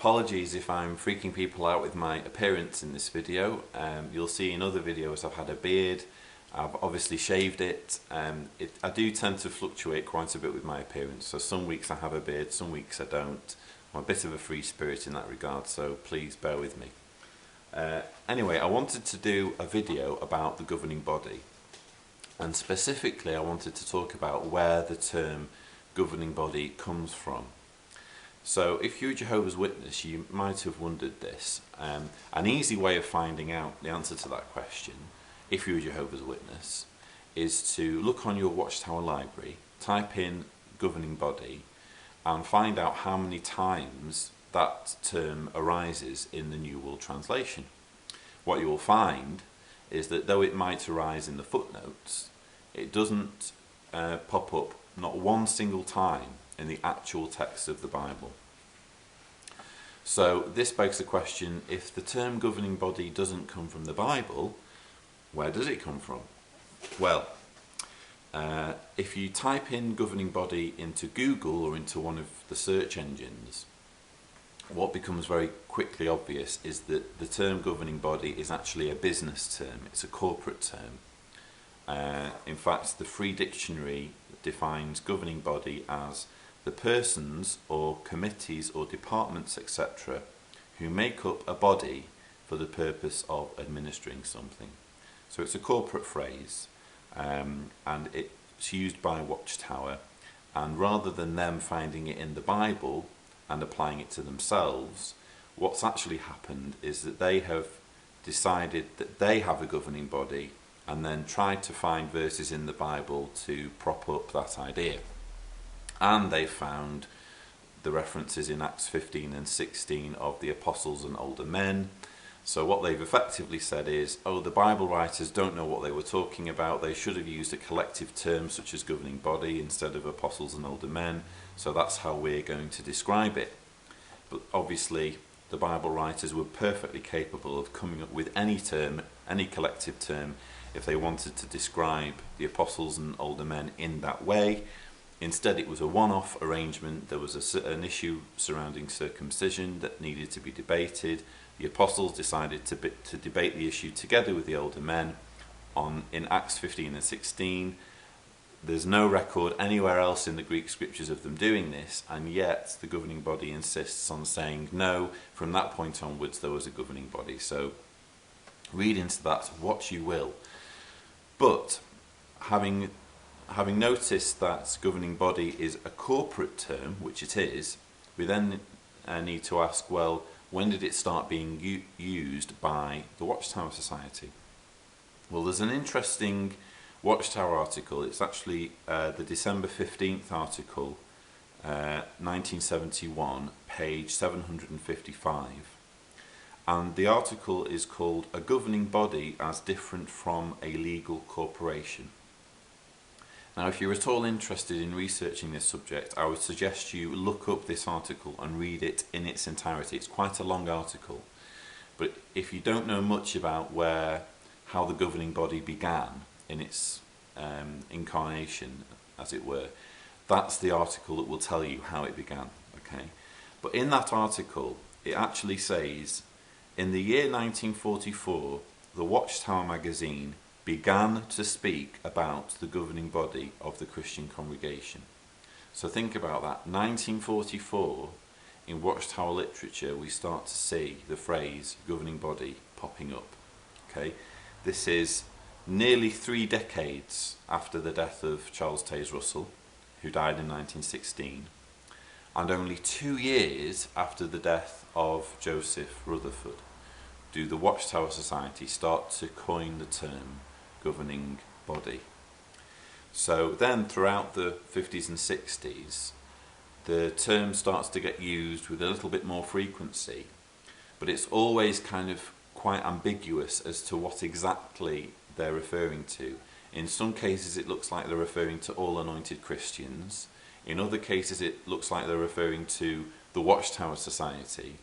Apologies if I'm freaking people out with my appearance in this video. You'll see in other videos I've had a beard, I've obviously shaved it. I do tend to fluctuate quite a bit with my appearance, so some weeks I have a beard, some weeks I don't. I'm a bit of a free spirit in that regard, so please bear with me. Anyway, I wanted to do a video about the governing body, and specifically I wanted to talk about where the term governing body comes from. So if you're a Jehovah's Witness, you might have wondered this. An easy way of finding out the answer to that question, if you're a Jehovah's Witness, is to look on your Watchtower library, type in governing body, and find out how many times that term arises in the New World Translation. What you will find is that though it might arise in the footnotes, it doesn't pop up not one single time in the actual text of the Bible. So this begs the question, if the term governing body doesn't come from the Bible, where does it come from? Well, if you type in governing body into Google or into one of the search engines, what becomes very quickly obvious is that the term governing body is actually a business term, it's a corporate term. In fact, the Free Dictionary defines governing body as the persons or committees or departments, etc., who make up a body for the purpose of administering something. So it's a corporate phrase, and it's used by Watchtower, and rather than them finding it in the Bible and applying it to themselves, what's actually happened is that they have decided that they have a governing body and then tried to find verses in the Bible to prop up that idea. And they found the references in Acts 15 and 16 of the apostles and older men. So what they've effectively said is, oh, the Bible writers don't know what they were talking about. They should have used a collective term such as governing body instead of apostles and older men. So that's how we're going to describe it. But obviously the Bible writers were perfectly capable of coming up with any term, any collective term, if they wanted to describe the apostles and older men in that way. Instead, it was a one-off arrangement. There was an issue surrounding circumcision that needed to be debated. The apostles decided to debate the issue together with the older men in Acts 15 and 16. There's no record anywhere else in the Greek scriptures of them doing this, and yet the governing body insists on saying no, from that point onwards there was a governing body. So read into that what you will. But having noticed that governing body is a corporate term, which it is, we then need to ask, well, when did it start being used by the Watchtower Society? Well, there's an interesting Watchtower article. It's actually the December 15th article, 1971, page 755. And the article is called "A Governing Body as Different from a Legal Corporation." Now, if you're at all interested in researching this subject, I would suggest you look up this article and read it in its entirety. It's quite a long article, but if you don't know much about how the governing body began in its incarnation, as it were, that's the article that will tell you how it began. Okay, but in that article, it actually says, in the year 1944, the Watchtower magazine began to speak about the governing body of the Christian congregation. So think about that. 1944, in Watchtower literature, we start to see the phrase governing body popping up. Okay, this is nearly 3 decades after the death of Charles Taze Russell, who died in 1916, and only 2 years after the death of Joseph Rutherford do the Watchtower Society start to coin the term governing body. So then throughout the 50s and 60s, the term starts to get used with a little bit more frequency, but it's always kind of quite ambiguous as to what exactly they're referring to. In some cases it looks like they're referring to all anointed Christians. In other cases it looks like they're referring to the Watchtower Society.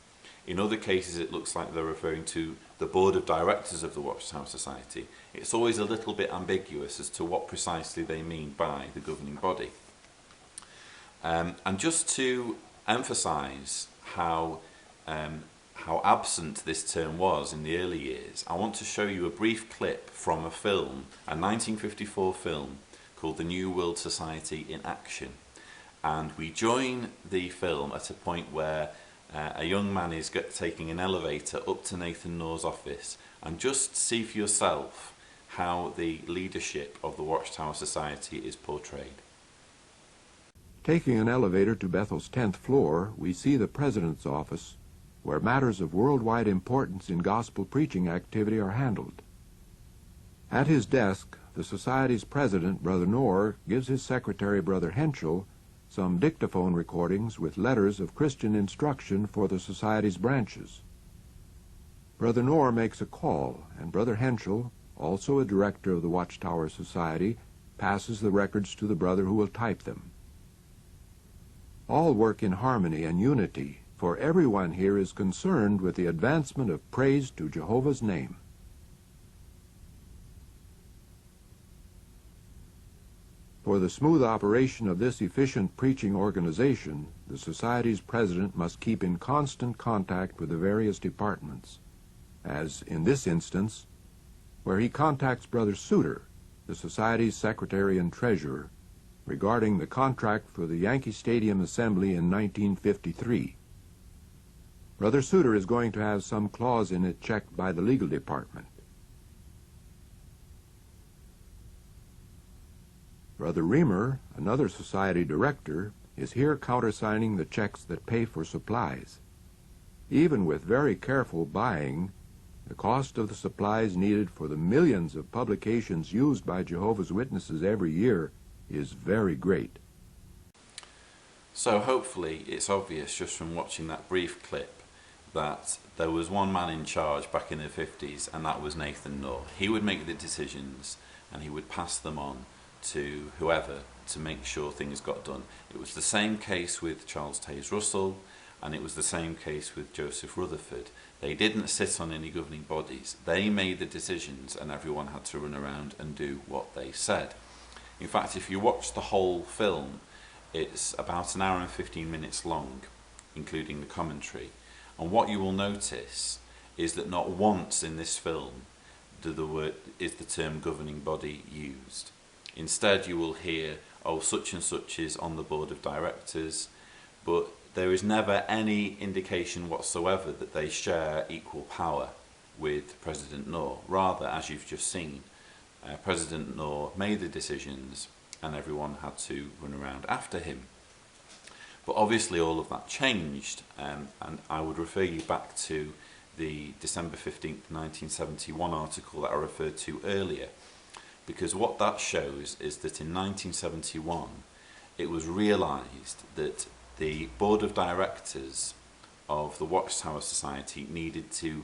In other cases it looks like they're referring to the board of directors of the Watchtower Society. It's always a little bit ambiguous as to what precisely they mean by the governing body. And just to emphasise how how absent this term was in the early years, I want to show you a brief clip from a film, a 1954 film called The New World Society in Action. And we join the film at a point where a young man is taking an elevator up to Nathan Knorr's office, and just see for yourself how the leadership of the Watchtower Society is portrayed. Taking an elevator to Bethel's 10th floor, we see the president's office, where matters of worldwide importance in gospel preaching activity are handled. At his desk, the Society's president, Brother Knorr, gives his secretary, Brother Henschel, some dictaphone recordings with letters of Christian instruction for the Society's branches. Brother Knorr makes a call, and Brother Henschel, also a director of the Watchtower Society, passes the records to the brother who will type them. All work in harmony and unity, for everyone here is concerned with the advancement of praise to Jehovah's name. For the smooth operation of this efficient preaching organization, the Society's president must keep in constant contact with the various departments, as in this instance, where he contacts Brother Suter, the Society's secretary and treasurer, regarding the contract for the Yankee Stadium Assembly in 1953. Brother Suter is going to have some clause in it checked by the legal department. Brother Reamer, another Society director, is here countersigning the checks that pay for supplies. Even with very careful buying, the cost of the supplies needed for the millions of publications used by Jehovah's Witnesses every year is very great. So hopefully it's obvious just from watching that brief clip that there was one man in charge back in the 50s, and that was Nathan Knorr. He would make the decisions and he would pass them on to whoever to make sure things got done. It was the same case with Charles Taze Russell, and it was the same case with Joseph Rutherford. They didn't sit on any governing bodies. They made the decisions, and everyone had to run around and do what they said. In fact, if you watch the whole film, it's about an hour and 15 minutes long, including the commentary. And what you will notice is that not once in this film is the term governing body used. Instead, you will hear, oh, such and such is on the board of directors, but there is never any indication whatsoever that they share equal power with President Knorr. Rather, as you've just seen, President Knorr made the decisions and everyone had to run around after him. But obviously all of that changed, and I would refer you back to the December 15th, 1971 article that I referred to earlier, because what that shows is that in 1971 it was realised that the board of directors of the Watchtower Society needed to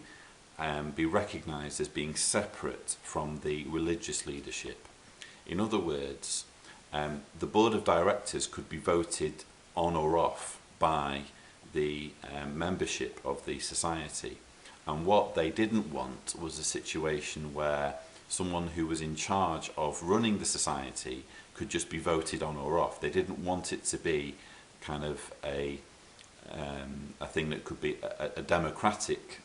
be recognised as being separate from the religious leadership. In other words, the board of directors could be voted on or off by the membership of the society, and what they didn't want was a situation where someone who was in charge of running the society could just be voted on or off. They didn't want it to be kind of a thing that could be a democratic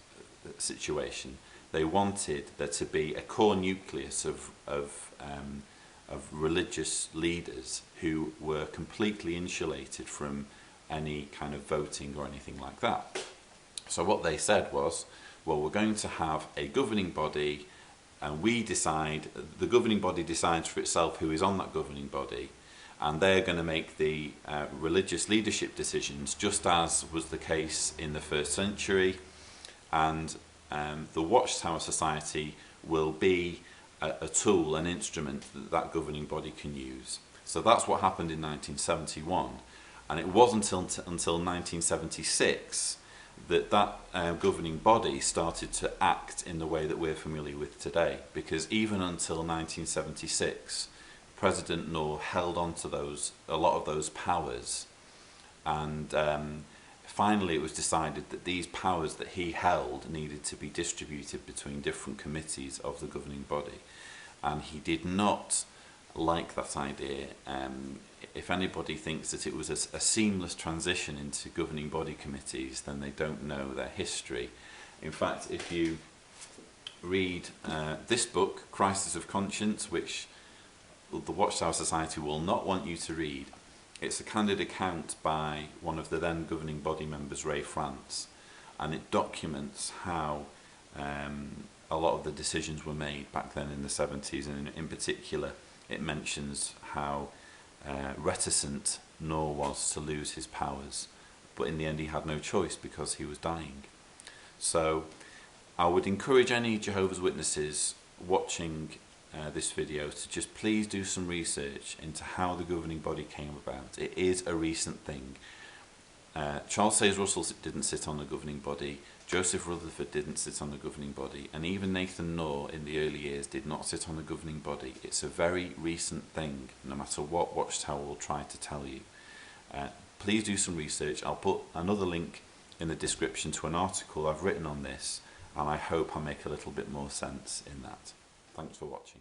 situation. They wanted there to be a core nucleus of religious leaders who were completely insulated from any kind of voting or anything like that. So what they said was, well, we're going to have a governing body, and the governing body decides for itself who is on that governing body, and they're going to make the religious leadership decisions, just as was the case in the first century, and the Watchtower Society will be a tool, an instrument that governing body can use. So that's what happened in 1971, and it wasn't until 1976 that governing body started to act in the way that we're familiar with today, because even until 1976 President Knorr held on to a lot of those powers, and finally it was decided that these powers that he held needed to be distributed between different committees of the governing body, and he did not like that idea. If anybody thinks that it was a seamless transition into governing body committees, then they don't know their history. In fact, if you read this book, Crisis of Conscience, which the Watchtower Society will not want you to read, it's a candid account by one of the then governing body members, Ray France, and it documents how a lot of the decisions were made back then in the 70s, and in particular it mentions how reticent Noor was to lose his powers, but in the end he had no choice because he was dying. So I would encourage any Jehovah's Witnesses watching this video to just please do some research into how the governing body came about. It is a recent thing. Charles Taze Russell didn't sit on the governing body, Joseph Rutherford didn't sit on the governing body, and even Nathan Noor in the early years did not sit on the governing body. It's a very recent thing, no matter what Watchtower will try to tell you. Please do some research. I'll put another link in the description to an article I've written on this, and I hope I make a little bit more sense in that. Thanks for watching.